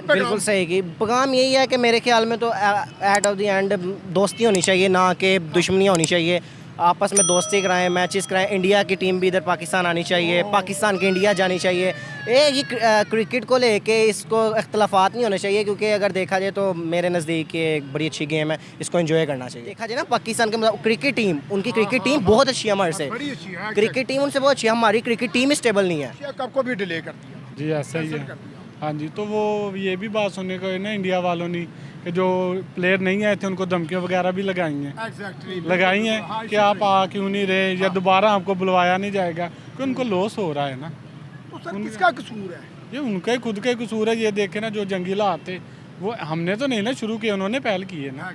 बिल्कुल सही की पैगाम यही है कि मेरे ख्याल में तो एट ऑफ द एंड दोस्ती होनी चाहिए, ना कि दुश्मनी होनी चाहिए। आपस में दोस्ती कराएं, मैचेस कराएं। इंडिया की टीम भी इधर पाकिस्तान आनी चाहिए, पाकिस्तान की इंडिया जानी चाहिए। ये क्रिकेट को लेके इसको इख्तलाफात नहीं होने चाहिए, क्योंकि अगर देखा जाए तो मेरे नज़दीक ये एक बड़ी अच्छी गेम है, इसको एंजॉय करना चाहिए। देखा जाए ना पाकिस्तान के मतलब क्रिकेट टीम, उनकी क्रिकेट टीम बहुत अच्छी है हमारे से, क्रिकेट टीम उनसे बहुत अच्छी है, हमारी क्रिकेट टीम ही स्टेबल नहीं है। कप को भी डिले कर दिया जी, ऐसा ही है। हाँ जी, तो वो ये भी बात सुनने को है ना इंडिया वालों ने कि जो प्लेयर नहीं आए थे उनको धमकियाँ वगैरह भी लगाई हैं, लगाई हैं कि आप आ क्यों नहीं रहे, या दोबारा आपको बुलवाया नहीं जाएगा, क्योंकि उनको लॉस हो रहा है ना। तो सर किसका कसूर है? ये उनका ही खुद का ही कसूर है। ये देखे ना, जो जंगीला आते वो हमने तो नहीं ना शुरू किया, उन्होंने पहल की है ना।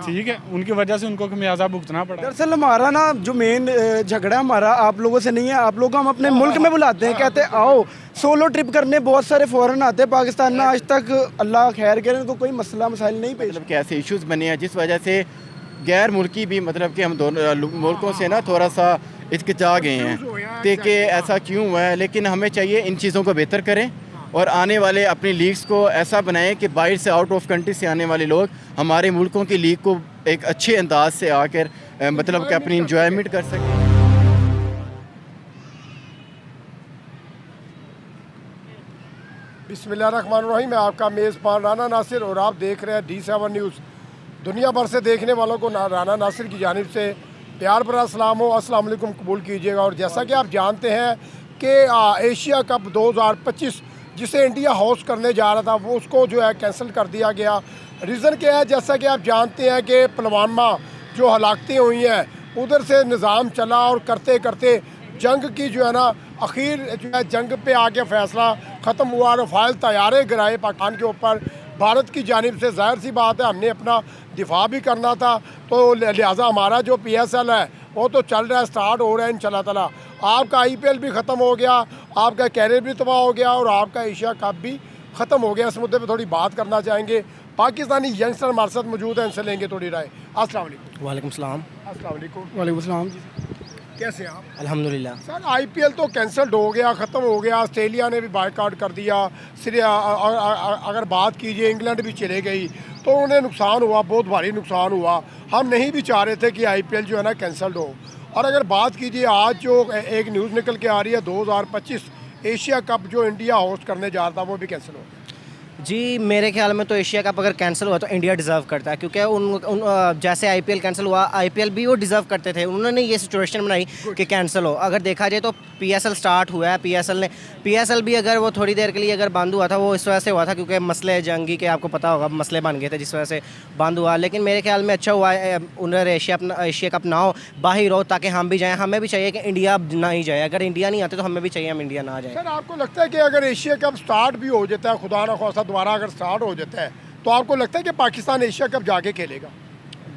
ठीक है, उनकी वजह से उनको खमियाजा भुगतना पड़ा। दरअसल हमारा ना जो मेन झगड़ा हमारा आप लोगों से नहीं है, आप लोग हम अपने मुल्क में बुलाते हैं, कहते हैं आओ सोलो ट्रिप करने, बहुत सारे फॉरेन आते हैं पाकिस्तान में। आज तक अल्लाह खैर करे तो कोई मसला मसाइल नहीं पेश, मतलब कि ऐसे इश्यूज़ बने हैं जिस वजह से गैर मुल्की भी मतलब कि हम दोनों मुल्कों से ना थोड़ा सा हिचकिचा गए हैं कि ऐसा क्यों हुआ है। लेकिन हमें चाहिए इन चीज़ों को बेहतर करें और आने वाले अपनी लीग्स को ऐसा बनाएं कि बाहर से आउट ऑफ कंट्री से आने वाले लोग हमारे मुल्कों की लीग को एक अच्छे अंदाज से आकर मतलब कि अपनी इंजॉयमेंट कर सकें। बिस्मिल्लाहिर्रहमानिर्रहीम। मैं आपका मेज़बान राना नासिर और आप देख रहे हैं D7 न्यूज़। दुनिया भर से देखने वालों को राना नासिर की जानिब से प्यार भरा सलाम हो, अस्सलाम वालेकुम कबूल कीजिएगा। और जैसा कि आप जानते हैं कि एशिया कप 2025 जिसे इंडिया होस्ट करने जा रहा था वो उसको जो है कैंसिल कर दिया गया। रीज़न क्या है? जैसा कि आप जानते हैं कि पुलवामा जो हलाकतें हुई हैं उधर से निज़ाम चला और करते करते जंग की जो है ना आखिर जो है जंग पे आके फ़ैसला ख़त्म हुआ। रफ़ाल तैयारे गिराए पाकिस्तान के ऊपर भारत की जानिब से। ज़ाहिर सी बात है हमने अपना दिफा भी करना था, तो लिहाजा हमारा जो PSL है वो तो चल रहा है, स्टार्ट हो रहा है इंशाल्लाह ताला। आपका IPL भी ख़त्म हो गया, आपका कैरियर भी तबाह हो गया और आपका एशिया कप भी ख़त्म हो गया। इस मुद्दे पे थोड़ी बात करना चाहेंगे। पाकिस्तानी यंगस्टर हमारे साथ मौजूद हैं, इनसे लेंगे थोड़ी राय। अस्सलाम वालेकुम। वालेकुम सलाम। अस्सलाम वालेकुम। वालेकुम सलाम। कैसे हैं आप? अल्हम्दुलिल्लाह। सर IPL तो कैंसल्ड हो गया, ख़त्म हो गया। ऑस्ट्रेलिया ने भी बायकॉट कर दिया। अगर बात कीजिए इंग्लैंड भी चले गई तो उन्हें नुकसान हुआ, बहुत भारी नुकसान हुआ। हम नहीं भी चाह रहे थे कि IPL जो है ना कैंसल्ड हो। और अगर बात कीजिए आज जो एक न्यूज़ निकल के आ रही है 2025 एशिया कप जो इंडिया होस्ट करने जा रहा था वो भी कैंसिल हो गया। जी मेरे ख्याल में तो एशिया कप अगर कैंसिल हुआ तो इंडिया डिज़र्व करता है, क्योंकि जैसे IPL कैंसिल हुआ, IPL भी वो डिज़र्व करते थे। उन्होंने ये सिचुएशन बनाई कि कैंसिल हो। अगर देखा जाए तो PSL स्टार्ट हुआ है, PSL भी अगर वो थोड़ी देर के लिए अगर बंद हुआ था वो इस वजह से हुआ था क्योंकि मसले जंगी के आपको पता होगा मसले बन गए थे जिस वजह से बंद हुआ। लेकिन मेरे ख्याल में अच्छा हुआ है उन्हें एशिया कप ना हो, बाहर हो, ताकि हम भी जाएँ। हमें भी चाहिए कि इंडिया ना ही जाए। अगर इंडिया नहीं आते तो हमें भी चाहिए हम इंडिया ना जाए। सर आपको लगता है कि अगर एशिया कप स्टार्ट भी हो जाता है, खुदा ना खास्ता दोबारा अगर स्टार्ट हो जाता है, तो आपको लगता है कि पाकिस्तान एशिया कप जाके खेलेगा?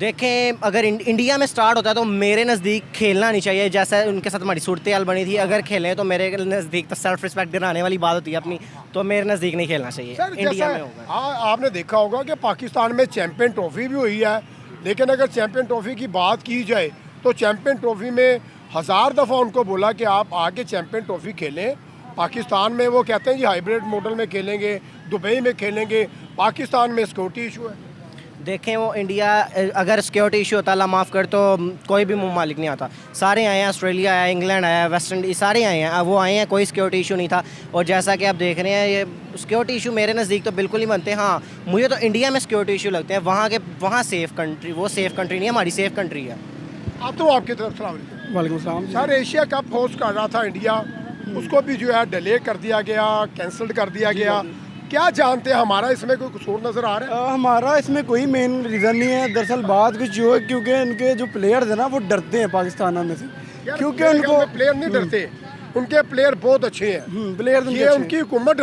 देखें, अगर इंडिया में स्टार्ट होता है तो मेरे नज़दीक खेलना नहीं चाहिए। जैसा उनके साथ हमारी सूरत हाल बनी थी, अगर खेलें तो मेरे नज़दीक तो सेल्फ रिस्पेक्ट गिराने वाली बात होती है अपनी, तो मेरे नज़दीक नहीं खेलना चाहिए। इंडिया में होगा। आपने देखा होगा कि पाकिस्तान में चैम्पियन ट्रॉफी भी हुई है, लेकिन अगर चैम्पियन ट्रॉफी की बात की जाए तो चैम्पियन ट्रॉफी में 1000 दफ़ा उनको बोला कि आप आके चैम्पियन ट्रॉफी खेलें। पाकिस्तान में वो कहते हैं जी हाइब्रिड मॉडल में खेलेंगे, दुबई में खेलेंगे। पाकिस्तान में सिक्योरिटी इशू है। देखें, वो इंडिया अगर सिक्योरिटी इशू होता, अल्लाह माफ़ कर, तो कोई भी ममालिक नहीं आता। सारे आए हैं, ऑस्ट्रेलिया आया, इंग्लैंड आया, वेस्ट इंडीज़, सारे आए हैं। वो आए हैं, कोई सिक्योरिटी इशू नहीं था। और जैसा कि आप देख रहे हैं, ये सिक्योरिटी इशू मेरे नज़दीक तो बिल्कुल ही बनते हैं। हाँ, मुझे तो इंडिया में सिक्योरिटी इशू लगते हैं। वहाँ सेफ़ कंट्री, वो सेफ़ कंट्री नहीं है, हमारी सेफ़ कंट्री है। अब तो आपकी तरफ सलाम। वालेकुम सलाम। सर एशिया कप होस्ट कर रहा था इंडिया, उसको भी जो है डिले कर दिया गया, कैंसिल कर दिया गया। क्या जानते हैं हमारा इसमें कोई कसूर नज़र आ रहा है? हमारा इसमें कोई मेन रीज़न नहीं है। दरअसल बात कुछ जो है क्योंकि उनके जो प्लेयर्स हैं ना वो डरते हैं पाकिस्तान आने से, क्योंकि उनको प्लेयर नहीं डरते, उनके प्लेयर बहुत अच्छे हैं। प्लेयर ये उनकी हुकूमत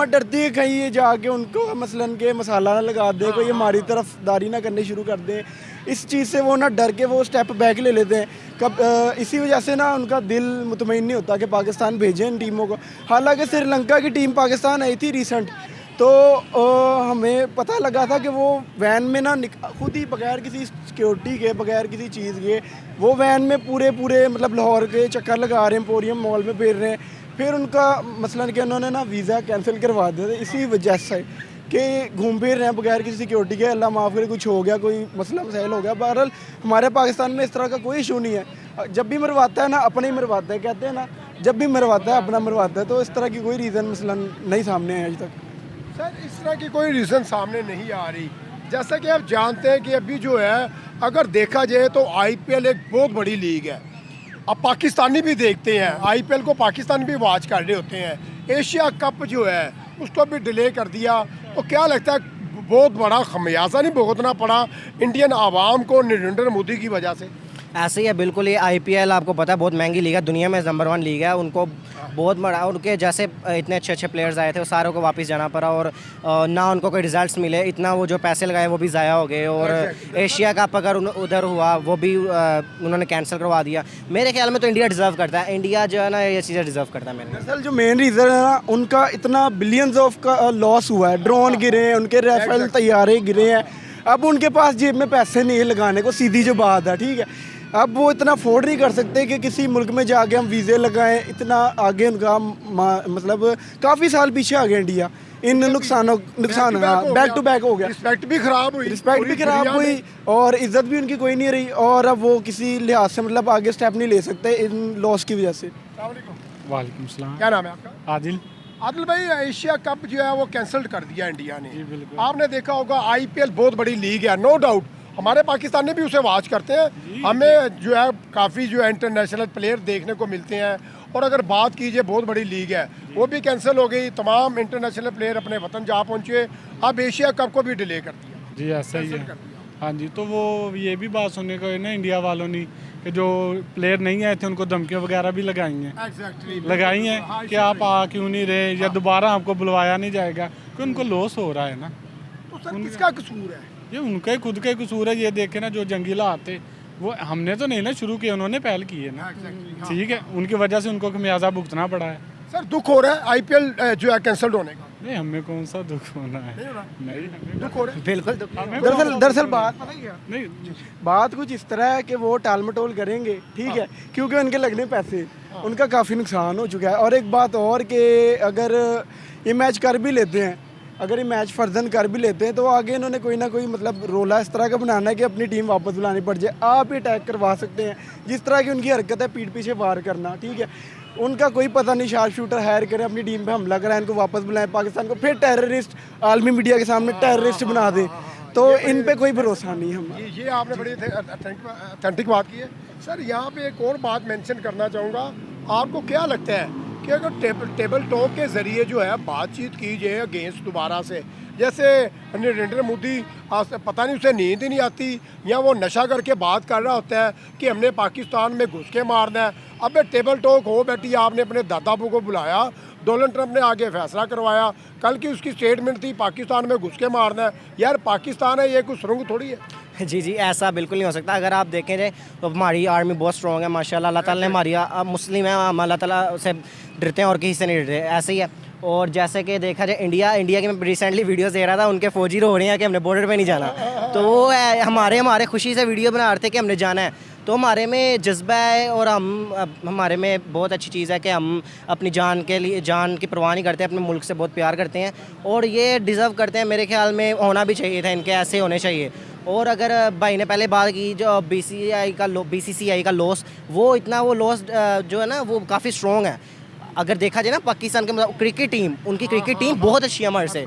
डरती है कहीं ये जाके उनको मसलन के मसाला ना लगा दे, कोई हमारी तरफदारी ना करनी शुरू कर दे। इस चीज़ से वो ना डर के वो स्टेप बैक ले लेते हैं। इसी वजह से ना उनका दिल मुतमईन नहीं होता कि पाकिस्तान भेजें इन टीमों को। हालांकि श्रीलंका की टीम पाकिस्तान आई थी रिसेंट, तो हमें पता लगा था कि वो वैन में ना खुद ही बगैर किसी सिक्योरिटी के, बगैर किसी चीज़ के, वो वैन में पूरे मतलब लाहौर के चक्कर लगा रहे हैं, एम्पोरियम मॉल में फिर रहे हैं। फिर उनका मसलन कि उन्होंने ना वीज़ा कैंसिल करवा दिया था इसी वजह से। कि घूम फिर रहे हैं बगैर किसी सिक्योरिटी के, अल्लाह माफ़ करे कुछ हो गया, कोई मसला मसाइल हो गया। बहरहाल हमारे पाकिस्तान में इस तरह का कोई इशू नहीं है। जब भी मरवाता है ना अपने ही मरवाता है, कहते हैं ना जब भी मरवाता है अपना मरवाता है। तो इस तरह की कोई रीज़न मसला नहीं सामने है अभी तक। सर इस तरह की कोई रीज़न सामने नहीं आ रही। जैसा कि आप जानते हैं कि अभी जो है अगर देखा जाए तो आईपीएल एक बहुत बड़ी लीग है। अब पाकिस्तानी भी देखते हैं आईपीएल को, पाकिस्तान भी वॉच कर रहे होते हैं। एशिया कप जो है उसको भी डिले कर दिया, तो क्या लगता है बहुत बड़ा खमियाजा नहीं भुगतना पड़ा इंडियन आवाम को नरेंद्र मोदी की वजह से? ऐसे ही है बिल्कुल। ये आईपीएल आपको पता है बहुत महंगी लीग है, दुनिया में नंबर 1 लीग है। उनको बहुत बड़ा, उनके जैसे इतने अच्छे अच्छे प्लेयर्स आए थे वो सारों को वापस जाना पड़ा, और ना उनको कोई रिजल्ट्स मिले। इतना वो जो पैसे लगाए वो भी ज़ाया हो गए। और एशिया कप अगर उधर हुआ वो भी उन्होंने कैंसिल करवा दिया। मेरे ख्याल में तो इंडिया डिज़र्व करता है, इंडिया जो है ना ये चीज़ें डिज़र्व करता है। मैंने दरअसल जो मेन रीज़न है ना उनका इतना बिलियंस ऑफ का लॉस हुआ है। ड्रोन गिरे हैं, उनके राफेल तैयारे गिरे हैं। अब उनके पास जेब में पैसे नहीं है लगाने को, सीधी जो बात है, ठीक है। अब वो इतना अफोर्ड नहीं कर सकते कि किसी मुल्क में जाके हम वीज़े लगाएं। इतना आगे उनका मतलब काफ़ी साल पीछे आ गया इंडिया इन नुकसान बैक टू बैक हो गया। रिस्पेक्ट भी खराब हुई और इज्जत भी उनकी कोई नहीं रही। और अब वो किसी लिहाज से मतलब आगे स्टेप नहीं ले सकते इन लॉस की वजह से। वालेकुम सलाम। क्या नाम है आपका? आदिल। आदिल भाई, एशिया कप जो है वो कैंसिल कर दिया इंडिया ने। जी बिल्कुल। आपने देखा होगा आईपीएल बहुत बड़ी लीग है, नो डाउट। हमारे पाकिस्तानी भी उसे वॉच करते हैं। हमें जो है काफ़ी जो है इंटरनेशनल प्लेयर देखने को मिलते हैं। और अगर बात कीजिए बहुत बड़ी लीग है वो भी कैंसिल हो गई, तमाम इंटरनेशनल प्लेयर अपने वतन जा पहुँचे। अब एशिया कप को भी डिले कर दिया। जी ऐसा ही है। हाँ जी, तो वो ये भी बात सुनने को है ना इंडिया वालों ने कि जो प्लेयर नहीं आए थे उनको धमकियाँ वगैरह भी लगाई हैं। लगाई हैं कि आप आ क्यों नहीं रहे, या दोबारा आपको बुलवाया नहीं जाएगा, क्योंकि उनको लॉस हो रहा है ना। तो सर किसका कसूर है? ये उनका ही खुद का ही कसूर है। ये देखे ना जो जंगीला आते वो हमने तो नहीं ना शुरू किए, उन्होंने पहल की है ना। ठीक है, उनकी वजह से उनको खमियाजा भुगतना पड़ा है। सर दुख हो रहा है आईपीएल जो है कैंसिल होने का? नहीं, हमें कौन सा दुख होना है। नहीं हमें दुख हो रहा है। बिल्कुल दरअसल बात पता क्या, नहीं। बात कुछ इस तरह है कि वो टाल मटोल करेंगे, ठीक है, क्योंकि उनके लगने पैसे, उनका काफ़ी नुकसान हो चुका है। और एक बात और कि अगर ये मैच कर भी लेते हैं, अगर ये मैच फर्जन कर भी लेते हैं, तो आगे इन्होंने कोई ना कोई मतलब रोला इस तरह का बनाना है कि अपनी टीम वापस बुलानी पड़ जाए। आप ही अटैक करवा सकते हैं, जिस तरह की उनकी हरकत है पीठ पीछे वार करना, ठीक है। उनका कोई पता नहीं, शार्प शूटर हायर करें, अपनी टीम पे हमला कराएं, इनको वापस बुलाएं पाकिस्तान को, फिर टेररिस्ट आलमी मीडिया के सामने टेररिस्ट बना दें। तो इन पे कोई भरोसा नहीं है। ये आपने बड़ी अथेंटिक बात की है। सर यहाँ पे एक और बात मेंशन करना चाहूँगा। आपको क्या लगता है कि अगर टेबल टॉक के ज़रिए जो है बातचीत की जाए अगेंस्ट दोबारा से, जैसे नरेंद्र मोदी पता नहीं उसे नींद ही नहीं आती, या वो नशा करके बात कर रहा होता है कि हमने पाकिस्तान में घुस के मारना है। अब टेबल टॉक हो बैठी, आपने अपने दादाबू को बुलाया, डोनाल्ड ट्रंप ने आगे फैसला करवाया, कल की उसकी स्टेटमेंट थी पाकिस्तान में घुस के मारना है। यार पाकिस्तान है, ये कोई सुरंग थोड़ी है। जी जी, ऐसा बिल्कुल नहीं हो सकता। अगर आप देखें जाए तो हमारी आर्मी बहुत स्ट्रॉन्ग है माशाल्लाह। अल्लाह ताला ने हमारी मुस्लिम है, हम अल्लाह ताला से डरते हैं और किसी से नहीं डरते, ऐसे ही है। और जैसे कि देखा जाए इंडिया की मैं रिसेंटली वीडियोस दे रहा था, उनके फौजी रो रहे हैं कि हमने बॉर्डर पे नहीं जाना। तो वो हमारे खुशी से वीडियो बना रहे थे कि हमने जाना है। तो हमारे में जज्बा है और हमारे में बहुत अच्छी चीज़ है कि हम अपनी जान के लिए जान की परवाह नहीं करते, अपने मुल्क से बहुत प्यार करते हैं और ये डिज़र्व करते हैं। मेरे ख्याल में होना भी चाहिए था, इनके ऐसे होने चाहिए। और अगर भाई ने पहले बात की जो बीसीसीआई का लॉस, वो इतना वो लॉस जो है ना वो काफ़ी स्ट्रॉन्ग है। अगर देखा जाए ना पाकिस्तान के मतलब क्रिकेट टीम, उनकी क्रिकेट टीम बहुत अच्छी है हमारे से,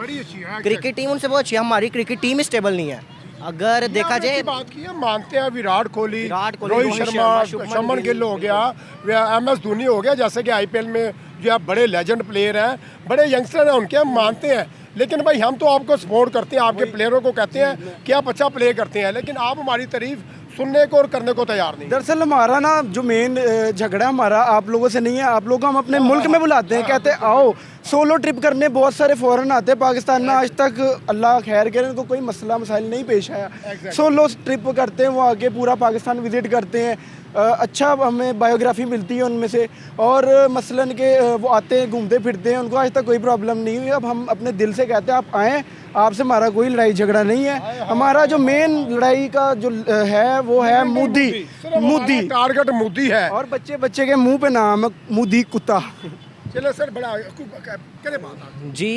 क्रिकेट टीम उनसे बहुत अच्छी है। हमारी क्रिकेट टीम स्टेबल नहीं है। अगर देखा जाए बात की है, मानते हैं विराट कोहली, रोहित शर्मा, शुभमन गिल हो गया, MS धोनी हो गया, जैसे कि IPL में जो है बड़े लेजेंड प्लेयर हैं, बड़े यंगस्टर हैं, उनके हम मानते हैं। लेकिन भाई हम तो आपको सपोर्ट करते हैं, आपके प्लेयरों को कहते हैं कि आप अच्छा प्ले करते हैं, लेकिन आप हमारी तारीफ सुनने को और करने को तैयार नहीं। दरअसल हमारा ना जो मेन झगड़ा हमारा आप लोगों से नहीं है, आप लोग हम अपने मुल्क में बुलाते हैं, कहते हैं आओ सोलो ट्रिप करने। बहुत सारे फॉरेन आते हैं पाकिस्तान में, आज तक अल्लाह खैर करे उनको कोई मसला मसाइल नहीं पेश आया। सोलो ट्रिप करते हैं, वो आके पूरा पाकिस्तान विजिट करते हैं, अच्छा हमें बायोग्राफी मिलती है उनमें से। और मसलन के वो आते हैं, घूमते फिरते हैं, उनको आज तक कोई प्रॉब्लम नहीं हुई। अब हम अपने दिल से कहते हैं आप आएँ, आपसे हमारा कोई लड़ाई झगड़ा नहीं है। हमारा जो मेन लड़ाई का जो है वो है मोदी, टारगेट मोदी है। और बच्चे के मुंह पे नाम है मोदी कुत्ता। चले सर बड़ा करे बात आप। जी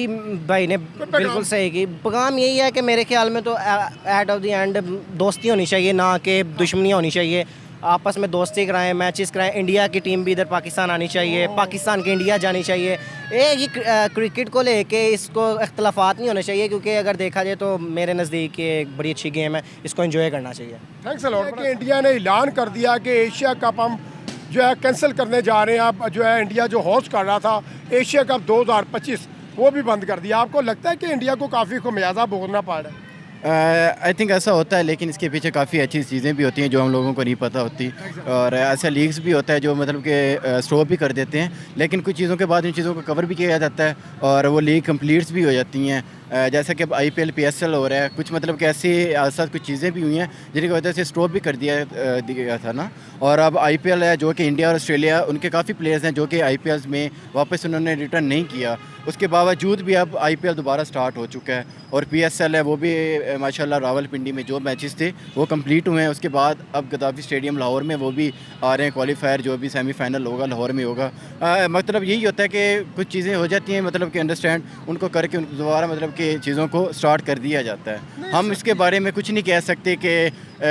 भाई ने बिल्कुल सही की। पैगाम यही है कि मेरे ख्याल में तो एट ऑफ द एंड दोस्ती होनी चाहिए, ना कि दुश्मनी होनी चाहिए। आपस में दोस्ती कराएं, मैचेस कराएं। इंडिया की टीम भी इधर पाकिस्तान आनी चाहिए, पाकिस्तान की इंडिया जानी चाहिए। ये क्रिकेट को लेके इसको इख्तलाफात नहीं होने चाहिए, क्योंकि अगर देखा जाए तो मेरे नज़दीक ये एक बड़ी अच्छी गेम है, इसको एंजॉय करना चाहिए। Thanks a lot. कि इंडिया ने ऐलान कर दिया कि एशिया कप हम जो है कैंसिल करने जा रहे हैं। अब जो है इंडिया जो होस्ट कर रहा था एशिया कप 2025 वो भी बंद कर दिया। आपको लगता है कि इंडिया को काफ़ी खुमियाजा भुगतना पड़ रहा है? आई थिंक ऐसा होता है, लेकिन इसके पीछे काफ़ी अच्छी चीज़ें भी होती हैं जो हम लोगों को नहीं पता होती। और ऐसा लीग्स भी होता है जो मतलब कि स्टॉप भी कर देते हैं, लेकिन कुछ चीज़ों के बाद इन चीज़ों को कवर भी किया जाता है और वो लीग कंप्लीट्स भी हो जाती हैं। जैसा कि अब IPL PSL हो रहा है, कुछ मतलब कि ऐसी साथ कुछ चीज़ें भी हुई हैं जिनकी वजह से स्टॉप भी कर दिया था ना। और अब IPL है जो कि इंडिया और ऑस्ट्रेलिया, उनके काफ़ी प्लेयर्स हैं जो कि IPL में वापस उन्होंने रिटर्न नहीं किया। उसके बावजूद भी अब IPL दोबारा स्टार्ट हो चुका है। और PSL है वो भी माशाल्लाह रावलपिंडी में जो मैचेस थे वो कंप्लीट हुए हैं। उसके बाद अब गद्दाफी स्टेडियम लाहौर में वो भी आ रहे हैं, क्वालिफायर जो भी सेमीफाइनल होगा लाहौर में होगा। मतलब यही होता है कि कुछ चीज़ें हो जाती हैं, मतलब कि अंडरस्टैंड उनको करके दोबारा मतलब कि चीज़ों को स्टार्ट कर दिया जाता है। हम इसके बारे में कुछ नहीं कह सकते कि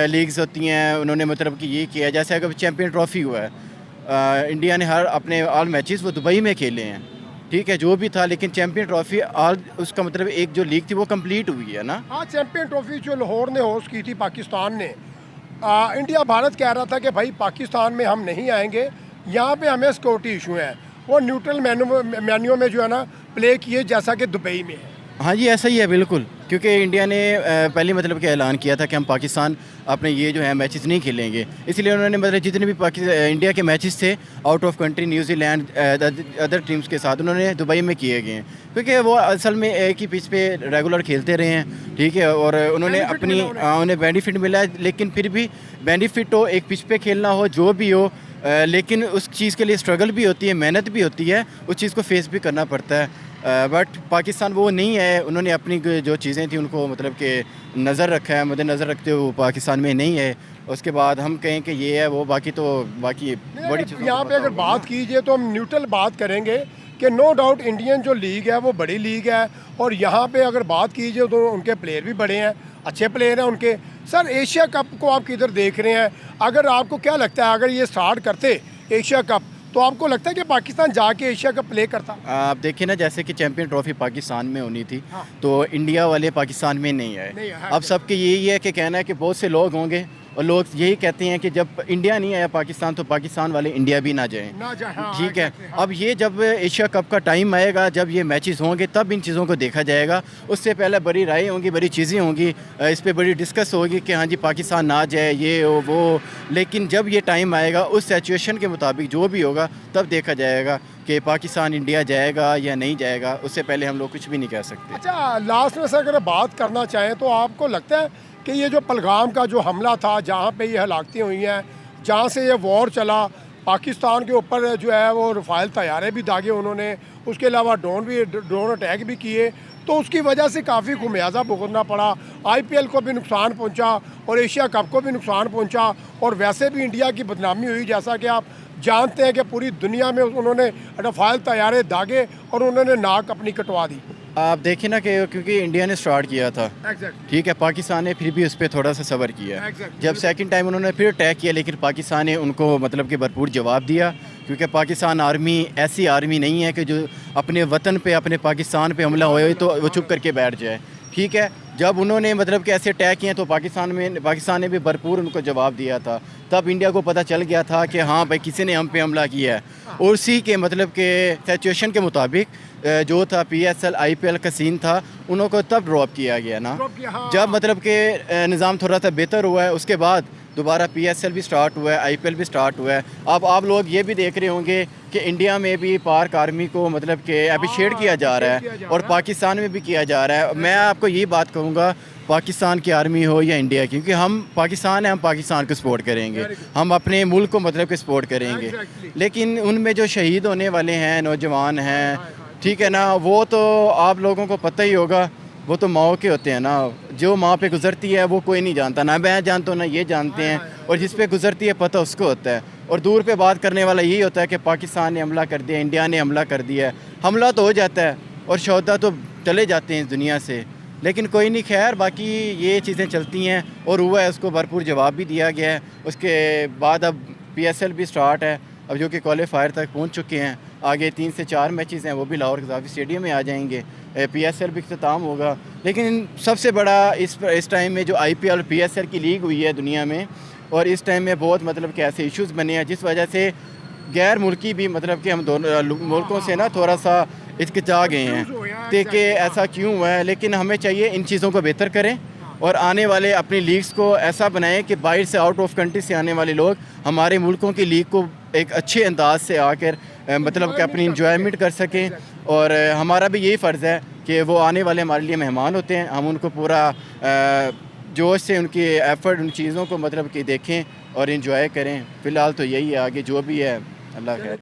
लीग्स होती हैं उन्होंने मतलब कि ये किया। जैसे अगर चैम्पियन ट्रॉफी हुआ है, इंडिया ने हर अपने ऑल मैचेस वो दुबई में खेले हैं, ठीक है, जो भी था। लेकिन चैम्पियन ट्रॉफी ऑल उसका मतलब एक जो लीग थी वो कंप्लीट हुई है ना। हाँ, चैम्पियन ट्रॉफी जो लाहौर ने होस्ट की थी पाकिस्तान ने, इंडिया भारत कह रहा था कि भाई पाकिस्तान में हम नहीं आएंगे, यहाँ पे हमें सिक्योरिटी इशू है। वो न्यूट्रल मेन्यू में जो है ना प्ले किए जैसा कि दुबई में है। हाँ जी, ऐसा ही है बिल्कुल, क्योंकि इंडिया ने पहले मतलब कि ऐलान किया था कि हम पाकिस्तान अपने ये जो है मैचेस नहीं खेलेंगे। इसलिए उन्होंने मतलब जितने भी इंडिया के मैचेस थे out of country, New Zealand other teams के साथ उन्होंने दुबई में किए गए हैं, क्योंकि वो असल में एक ही पिच पे रेगुलर खेलते रहे हैं, ठीक है। और उन्होंने अपनी उन्हें बेनिफिट मिला है। लेकिन फिर भी बेनिफिट हो, एक पिच पे खेलना हो, जो भी हो, लेकिन उस चीज़ के लिए स्ट्रगल भी होती है, मेहनत भी होती है, उस चीज़ को फेस भी करना पड़ता है। बट पाकिस्तान वो नहीं है, उन्होंने अपनी जो चीज़ें थी उनको मतलब कि नज़र रखा है, मद्देनज़र रखते हुए पाकिस्तान में नहीं है। उसके बाद हम कहें कि ये है वो, बाकी बड़ी चीज़। यहाँ पे अगर बात कीजिए तो हम न्यूट्रल बात करेंगे कि नो डाउट इंडियन जो लीग है वो बड़ी लीग है। और यहाँ पे अगर बात कीजिए तो उनके प्लेयर भी बड़े हैं, अच्छे प्लेयर हैं उनके। सर, एशिया कप को आप किधर देख रहे हैं? अगर आपको क्या लगता है अगर ये स्टार्ट करते एशिया कप तो आपको लगता है कि पाकिस्तान जाके एशिया कप प्ले करता? आप देखिए ना, जैसे कि चैम्पियन ट्रॉफी पाकिस्तान में होनी थी, हाँ। तो इंडिया वाले पाकिस्तान में नहीं आए। अब सबके यही है कि कहना है कि बहुत से लोग होंगे और लोग यही कहते हैं कि जब इंडिया नहीं आया पाकिस्तान तो पाकिस्तान वाले इंडिया भी ना जाएं, हाँ, ठीक है। अब ये जब एशिया कप का टाइम आएगा, जब ये मैचेस होंगे, तब इन चीज़ों को देखा जाएगा। उससे पहले बड़ी राय होंगी, बड़ी चीज़ें होंगी, इस पर बड़ी डिस्कस होगी कि हाँ जी पाकिस्तान ना जाए, ये हो वो। लेकिन जब ये टाइम आएगा उस सिचुएशन के मुताबिक जो भी होगा तब देखा जाएगा कि पाकिस्तान इंडिया जाएगा या नहीं जाएगा। उससे पहले हम लोग कुछ भी नहीं कह सकते। अच्छा, लास्ट में से अगर बात करना चाहें तो आपको लगता है कि ये जो पहलगाम का जो हमला था, जहाँ पे ये हलाकतें हुई हैं, जहाँ से ये वॉर चला, पाकिस्तान के ऊपर जो है वो रफ़ाइल तैयारे भी दागे उन्होंने, उसके अलावा ड्रोन अटैक भी किए, तो उसकी वजह से काफ़ी खुमियाजा भुगतना पड़ा। IPL को भी नुकसान पहुंचा और एशिया कप को भी नुकसान पहुंचा। और वैसे भी इंडिया की बदनामी हुई, जैसा कि आप जानते हैं कि पूरी दुनिया में उन्होंने रफ़ाइल तैयारे दागे और उन्होंने नाक अपनी कटवा दी। आप देखें ना कि क्योंकि इंडिया ने स्टार्ट किया था, ठीक है, पाकिस्तान ने फिर भी उस पर थोड़ा सा सब्र किया। जब सेकंड टाइम उन्होंने फिर अटैक किया, लेकिन पाकिस्तान ने उनको मतलब कि भरपूर जवाब दिया, क्योंकि पाकिस्तान आर्मी ऐसी आर्मी नहीं है कि जो अपने वतन पे, अपने पाकिस्तान पे हमला होए तो वो चुप करके बैठ जाए, ठीक है। जब उन्होंने मतलब कि ऐसे अटैक किए तो पाकिस्तान ने भी भरपूर उनको जवाब दिया था। तब इंडिया को पता चल गया था कि हाँ भाई किसी ने हम पे हमला किया है। और उसी के मतलब के सिचुएशन के मुताबिक जो था PSL IPL का सीन था, उनको तब ड्रॉप किया गया ना। जब मतलब के निज़ाम थोड़ा सा बेहतर हुआ है, उसके बाद दोबारा PSL भी स्टार्ट हुआ है, IPL भी स्टार्ट हुआ है। अब आप लोग ये भी देख रहे होंगे कि इंडिया में भी पाक आर्मी को मतलब कि अप्रिशिएट किया जा रहा है और पाकिस्तान में भी किया जा रहा है। मैं आपको यही बात कहूँगा, पाकिस्तान की आर्मी हो या इंडिया की, क्योंकि हम पाकिस्तान है, हम पाकिस्तान को सपोर्ट करेंगे, हम अपने मुल्क को मतलब कि सपोर्ट करेंगे। लेकिन उनमें जो शहीद होने वाले हैं नौजवान हैं, ठीक है ना, वो तो आप लोगों को पता ही होगा, वो तो माओ के होते हैं ना। जो माँ पे गुजरती है वो कोई नहीं जानता, ना मैं जानता हूँ ना ये जानते हैं, और जिस पे गुजरती है पता उसको होता है। और दूर पे बात करने वाला यही होता है कि पाकिस्तान ने हमला कर दिया, इंडिया ने हमला कर दिया है। हमला तो हो जाता है और शोधा तो चले जाते हैं इस दुनिया से, लेकिन कोई नहीं, खैर बाकी ये चीज़ें चलती हैं और हुआ है, उसको भरपूर जवाब भी दिया गया है। उसके बाद अब PSL भी स्टार्ट है, अब जो कि क्वालीफायर तक पहुंच चुके हैं। आगे 3 से 4 मैचेस हैं, वो भी लाहौर कज़ाफ़ी स्टेडियम में आ जाएंगे। PSL भी इख्तिताम होगा, लेकिन सबसे बड़ा इस टाइम में जो IPL और PSL की लीग हुई है दुनिया में, और इस टाइम में बहुत मतलब कि ऐसे इश्यूज़ बने हैं जिस वजह से गैर मुल्की भी मतलब कि हम दोनों मुल्कों से ना थोड़ा सा हिचकिचा गए हैं कि ऐसा क्यों हुआ है। लेकिन हमें चाहिए इन चीज़ों को बेहतर करें और आने वाले अपनी लीग्स को ऐसा बनाएं कि बाहर से, आउट ऑफ कंट्री से आने वाले लोग हमारे मुल्कों की लीग को एक अच्छे अंदाज से आकर मतलब कि अपनी इंजॉयमेंट कर सकें। और हमारा भी यही फ़र्ज़ है कि वो आने वाले हमारे लिए मेहमान होते हैं, हम उनको पूरा जोश से उनकी एफ़र्ट, उन चीज़ों को मतलब कि देखें और इंजॉय करें। फ़िलहाल तो यही है, आगे जो भी है अल्लाह खैर।